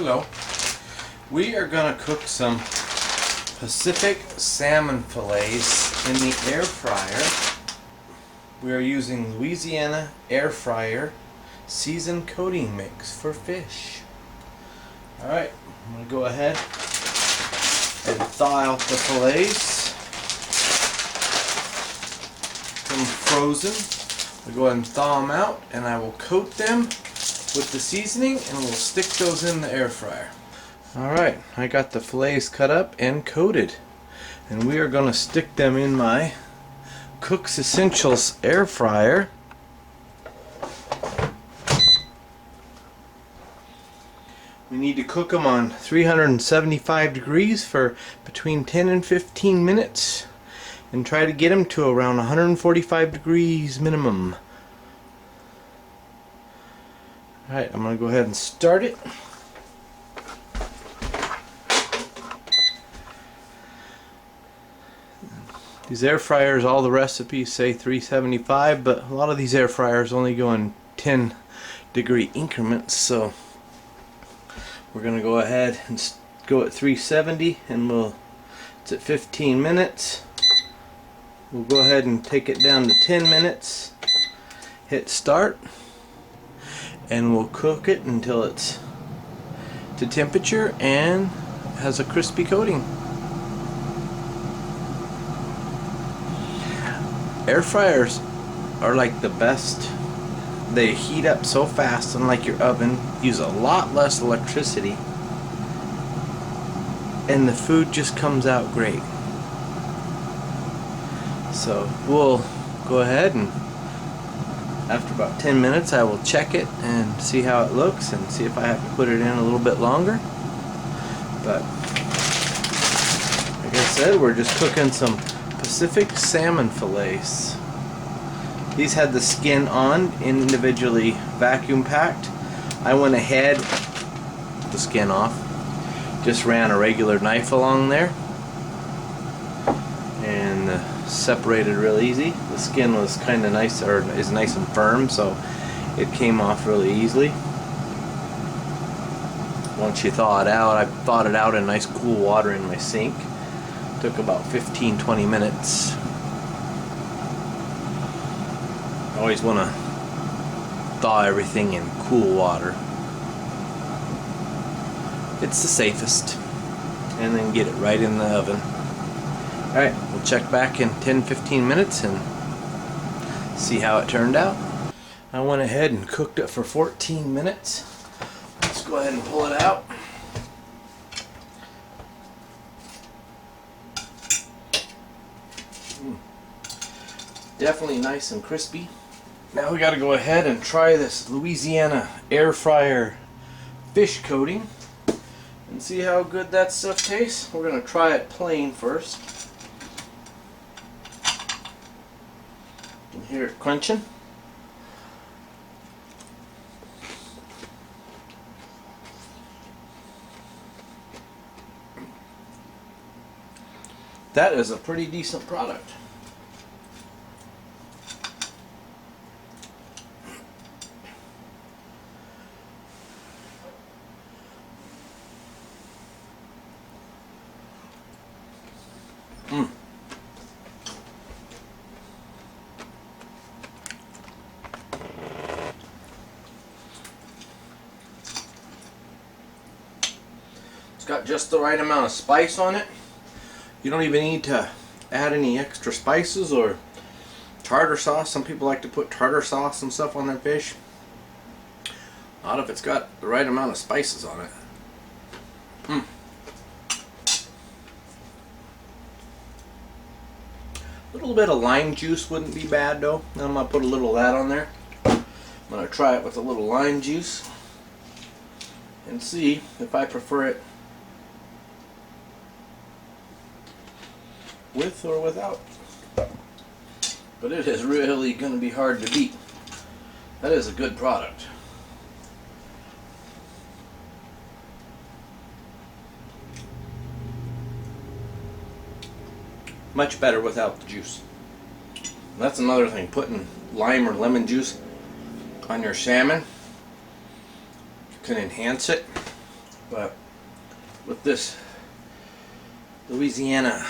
Hello. We are going to cook some Pacific salmon fillets in the air fryer. We are using Louisiana air fryer seasoned coating mix for fish. Alright, I'm going to go ahead and thaw out the fillets. Them frozen. I'll go ahead and thaw them out and I will coat them with the seasoning and we'll stick those in the air fryer. Alright, I got the fillets cut up and coated, and we are going to stick them in my Cook's Essentials air fryer. We need to cook them on 375 degrees for between 10 and 15 minutes and try to get them to around 145 degrees minimum. Alright, I'm going to go ahead and start it. These air fryers, all the recipes say 375, but a lot of these air fryers only go in 10 degree increments, so we're going to go ahead and go at 370 and it's at 15 minutes. We'll go ahead and take it down to 10 minutes, hit start, and we'll cook it until it's to temperature and has a crispy coating. Air fryers are like the best. They heat up so fast, unlike your oven, use a lot less electricity, and the food just comes out great. So we'll go ahead and after about 10 minutes I will check it and see how it looks and see if I have to put it in a little bit longer. But like I said, we're just cooking some Pacific salmon fillets. These had the skin on, individually vacuum packed. I went ahead, the skin off, just ran a regular knife along there and separated real easy. The skin was kind of nice, or is nice and firm, so it came off really easily. Once you thaw it out, I thawed it out in nice cool water in my sink. Took about 15-20 minutes. I always want to thaw everything in cool water. It's the safest. And then get it right in the oven. Alright, we'll check back in 10-15 minutes and see how it turned out. I went ahead and cooked it for 14 minutes. Let's go ahead and pull it out. Definitely nice and crispy. Now we got to go ahead and try this Louisiana air fryer fish coating and see how good that stuff tastes. We're going to try it plain first. You can hear it crunching. That is a pretty decent product. It's got just the right amount of spice on it. You don't even need to add any extra spices or tartar sauce. Some people like to put tartar sauce and stuff on their fish. Not if it's got the right amount of spices on it. A little bit of lime juice wouldn't be bad though. I'm going to put a little of that on there. I'm going to try it with a little lime juice and see if I prefer it with or without. But it is really going to be hard to beat. That is a good product. Much better without the juice. That's another thing, putting lime or lemon juice on your salmon can enhance it. But with this Louisiana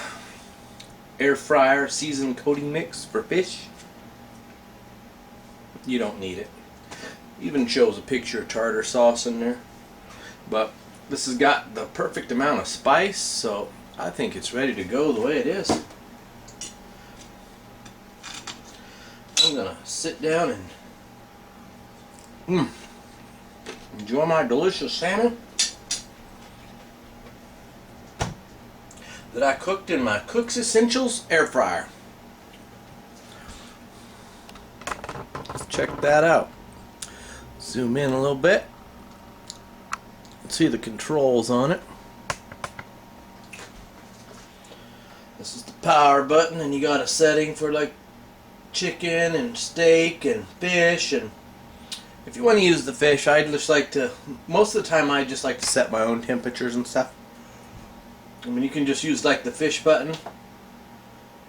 air fryer seasoned coating mix for fish, you don't need it. Even shows a picture of tartar sauce in there. But this has got the perfect amount of spice, so I think it's ready to go the way it is. I'm gonna sit down and enjoy my delicious salmon that I cooked in my Cook's Essentials air fryer. Let's check that out. Zoom in a little bit. See the controls on it. This is the power button, and you got a setting for like chicken and steak and fish. And if you want to use the fish, I just like to, most of the time I just like to set my own temperatures and stuff. I mean, you can just use like the fish button,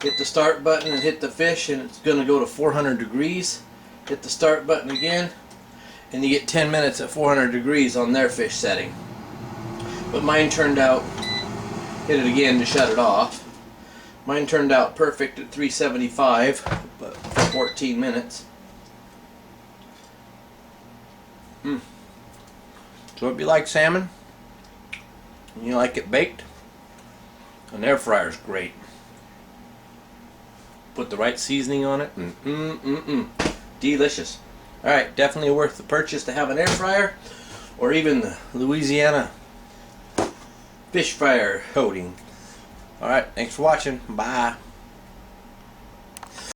hit the start button and hit the fish, and it's going to go to 400 degrees. Hit the start button again, and you get 10 minutes at 400 degrees on their fish setting. But mine turned out, hit it again to shut it off. Mine turned out perfect at 375, but for 14 minutes. So if you like salmon, and you like it baked, an air fryer is great. Put the right seasoning on it, and delicious. Alright, definitely worth the purchase to have an air fryer, or even the Louisiana fish fryer coating. Alright, thanks for watching. Bye.